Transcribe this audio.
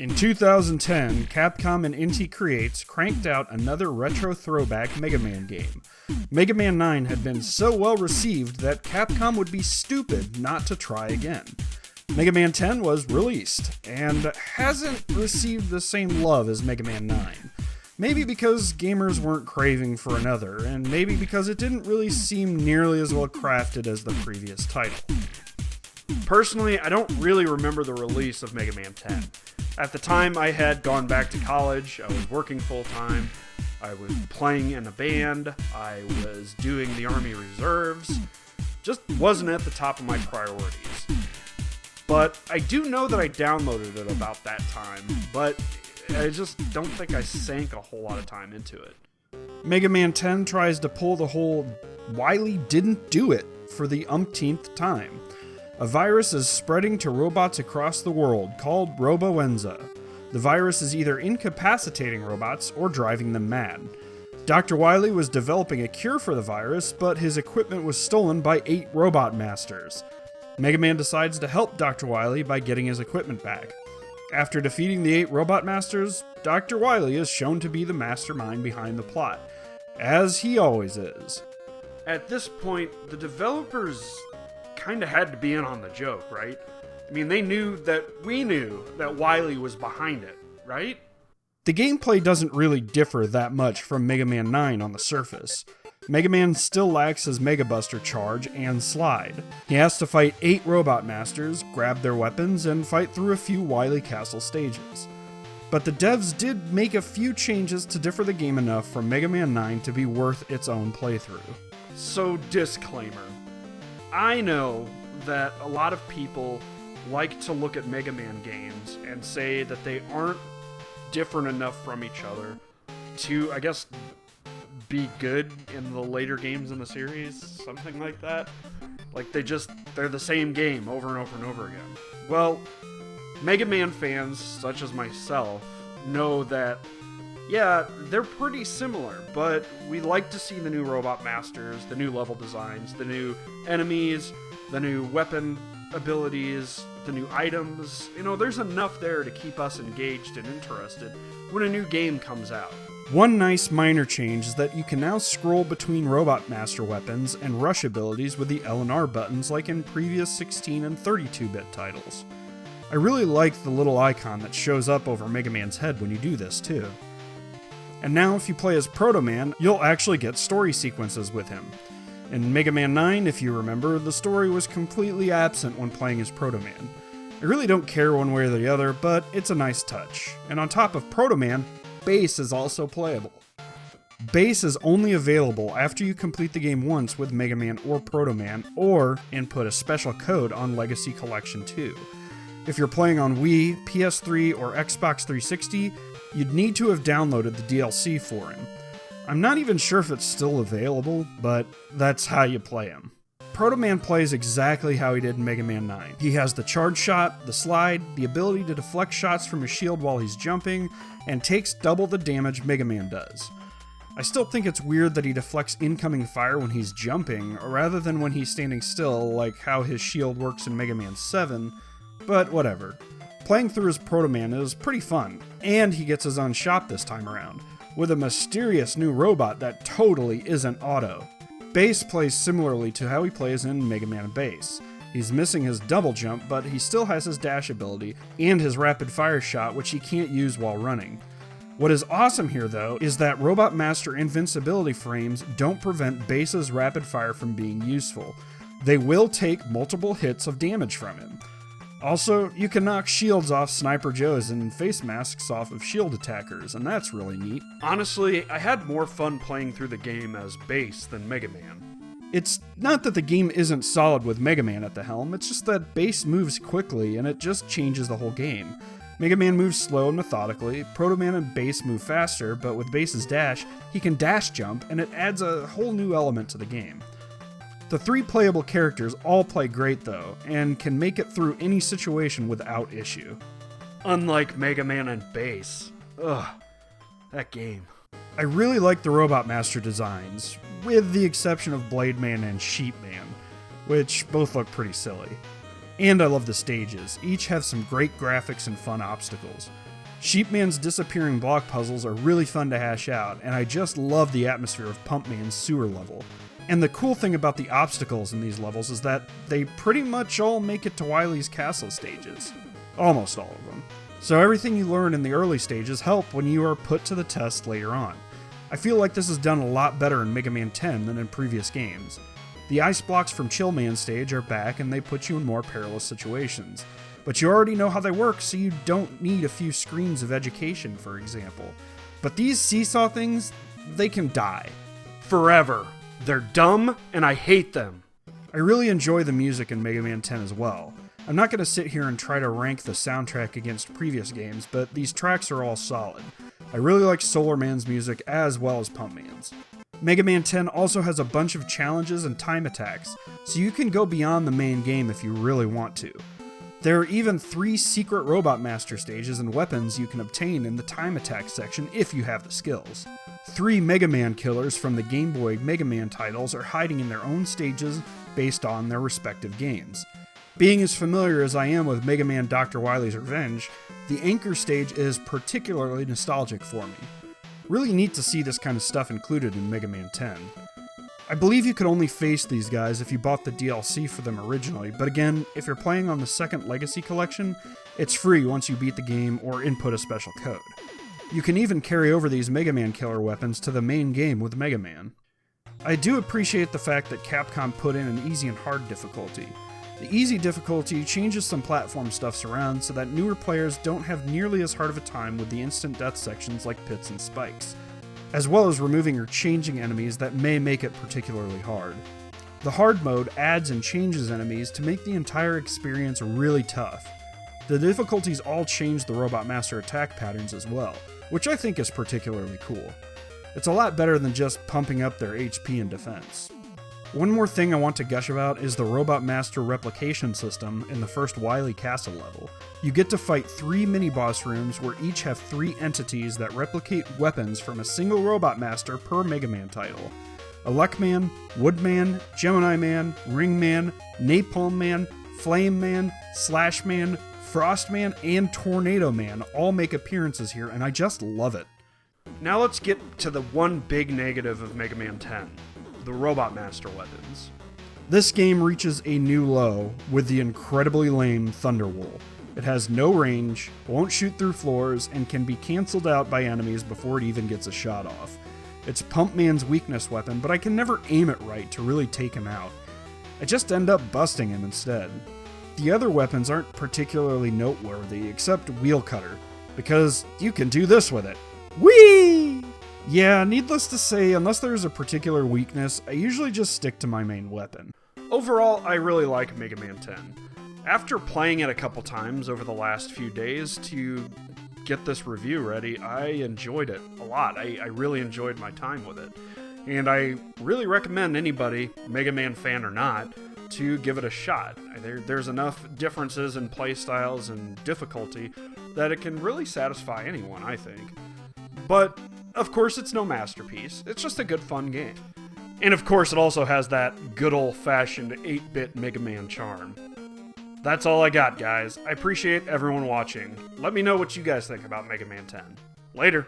In 2010, Capcom and Inti Creates cranked out another retro throwback Mega Man game. Mega Man 9 had been so well received that Capcom would be stupid not to try again. Mega Man 10 was released, and hasn't received the same love as Mega Man 9. Maybe because gamers weren't craving for another, and maybe because it didn't really seem nearly as well crafted as the previous title. Personally, I don't really remember the release of Mega Man 10. At the time, I had gone back to college, I was working full-time, I was playing in a band, I was doing the Army Reserves, just wasn't at the top of my priorities. But I do know that I downloaded it about that time, but I just don't think I sank a whole lot of time into it. Mega Man 10 tries to pull the whole Wily didn't do it for the umpteenth time. A virus is spreading to robots across the world called Roboenza. The virus is either incapacitating robots or driving them mad. Dr. Wily was developing a cure for the virus, but his equipment was stolen by 8 robot masters. Mega Man decides to help Dr. Wily by getting his equipment back. After defeating the 8 robot masters, Dr. Wily is shown to be the mastermind behind the plot, as he always is. At this point, the developers kind of had to be in on the joke, right? I mean, we knew that Wily was behind it, right? The gameplay doesn't really differ that much from Mega Man 9 on the surface. Mega Man still lacks his Mega Buster charge and slide. He has to fight 8 robot masters, grab their weapons, and fight through a few Wily Castle stages. But the devs did make a few changes to differ the game enough from Mega Man 9 to be worth its own playthrough. So, disclaimer. I know that a lot of people like to look at Mega Man games and say that they aren't different enough from each other to, I guess, be good in the later games in the series, something like that. Like they're the same game over and over and over again. Well, Mega Man fans, such as myself, know that, yeah, they're pretty similar, but we like to see the new robot masters, the new level designs, the new enemies, the new weapon abilities, the new items. You know, there's enough there to keep us engaged and interested when a new game comes out. One nice minor change is that you can now scroll between Robot Master weapons and rush abilities with the L and R buttons like in previous 16 and 32-bit titles. I really like the little icon that shows up over Mega Man's head when you do this too. And now if you play as Proto Man, you'll actually get story sequences with him. In Mega Man 9, if you remember, the story was completely absent when playing as Proto Man. I really don't care one way or the other, but it's a nice touch. And on top of Proto Man, Bass is also playable. Bass is only available after you complete the game once with Mega Man or Proto Man, or input a special code on Legacy Collection 2. If you're playing on Wii, PS3, or Xbox 360, you'd need to have downloaded the DLC for him. I'm not even sure if it's still available, but that's how you play him. Proto Man plays exactly how he did in Mega Man 9. He has the charge shot, the slide, the ability to deflect shots from his shield while he's jumping, and takes double the damage Mega Man does. I still think it's weird that he deflects incoming fire when he's jumping, rather than when he's standing still, like how his shield works in Mega Man 7, but whatever. Playing through as Proto Man is pretty fun, and he gets his own shop this time around, with a mysterious new robot that totally isn't Auto. Bass plays similarly to how he plays in Mega Man Bass. He's missing his double jump, but he still has his dash ability, and his rapid fire shot, which he can't use while running. What is awesome here, though, is that Robot Master invincibility frames don't prevent Bass's rapid fire from being useful. They will take multiple hits of damage from him. Also, you can knock shields off Sniper Joes and face masks off of shield attackers, and that's really neat. Honestly, I had more fun playing through the game as Bass than Mega Man. It's not that the game isn't solid with Mega Man at the helm, it's just that Bass moves quickly and it just changes the whole game. Mega Man moves slow and methodically, Proto Man and Bass move faster, but with Bass's dash, he can dash jump, and it adds a whole new element to the game. The 3 playable characters all play great though, and can make it through any situation without issue. Unlike Mega Man and Bass. Ugh, that game. I really like the Robot Master designs, with the exception of Blade Man and Sheep Man, which both look pretty silly. And I love the stages, each have some great graphics and fun obstacles. Sheepman's disappearing block puzzles are really fun to hash out, and I just love the atmosphere of Pumpman's sewer level. And the cool thing about the obstacles in these levels is that they pretty much all make it to Wily's castle stages. Almost all of them. So everything you learn in the early stages help when you are put to the test later on. I feel like this is done a lot better in Mega Man 10 than in previous games. The ice blocks from Chillman stage are back and they put you in more perilous situations. But you already know how they work, so you don't need a few screens of education, for example. But these seesaw things, they can die. Forever. They're dumb, and I hate them. I really enjoy the music in Mega Man 10 as well. I'm not going to sit here and try to rank the soundtrack against previous games, but these tracks are all solid. I really like Solar Man's music as well as Pumpman's. Mega Man 10 also has a bunch of challenges and time attacks, so you can go beyond the main game if you really want to. There are even 3 secret Robot Master stages and weapons you can obtain in the time attack section if you have the skills. 3 Mega Man killers from the Game Boy Mega Man titles are hiding in their own stages based on their respective games. Being as familiar as I am with Mega Man Dr. Wily's Revenge, the Anchor stage is particularly nostalgic for me. Really neat to see this kind of stuff included in Mega Man 10. I believe you could only face these guys if you bought the DLC for them originally, but again, if you're playing on the second Legacy Collection, it's free once you beat the game or input a special code. You can even carry over these Mega Man killer weapons to the main game with Mega Man. I do appreciate the fact that Capcom put in an easy and hard difficulty. The easy difficulty changes some platform stuffs around so that newer players don't have nearly as hard of a time with the instant death sections like pits and spikes, as well as removing or changing enemies that may make it particularly hard. The hard mode adds and changes enemies to make the entire experience really tough. The difficulties all change the Robot Master attack patterns as well, which I think is particularly cool. It's a lot better than just pumping up their HP and defense. One more thing I want to gush about is the Robot Master replication system in the first Wily Castle level. You get to fight 3 mini-boss rooms where each have 3 entities that replicate weapons from a single Robot Master per Mega Man title. Elecman, Woodman, Gemini Man, Ring Man, Napalm Man, Flame Man, Slash Man, Frost Man, and Tornado Man all make appearances here, and I just love it. Now let's get to the one big negative of Mega Man 10. The Robot Master weapons. This game reaches a new low with the incredibly lame Thunderwool. It has no range, won't shoot through floors, and can be cancelled out by enemies before it even gets a shot off. It's Pumpman's weakness weapon, but I can never aim it right to really take him out. I just end up busting him instead. The other weapons aren't particularly noteworthy except Wheel Cutter, because you can do this with it. Whee! Yeah, needless to say, unless there's a particular weakness, I usually just stick to my main weapon. Overall, I really like Mega Man 10. After playing it a couple times over the last few days to get this review ready, I enjoyed it a lot. I really enjoyed my time with it. And I really recommend anybody, Mega Man fan or not, to give it a shot. There's enough differences in playstyles and difficulty that it can really satisfy anyone, I think. But of course, it's no masterpiece. It's just a good, fun game. And of course, it also has that good old-fashioned 8-bit Mega Man charm. That's all I got, guys. I appreciate everyone watching. Let me know what you guys think about Mega Man 10. Later.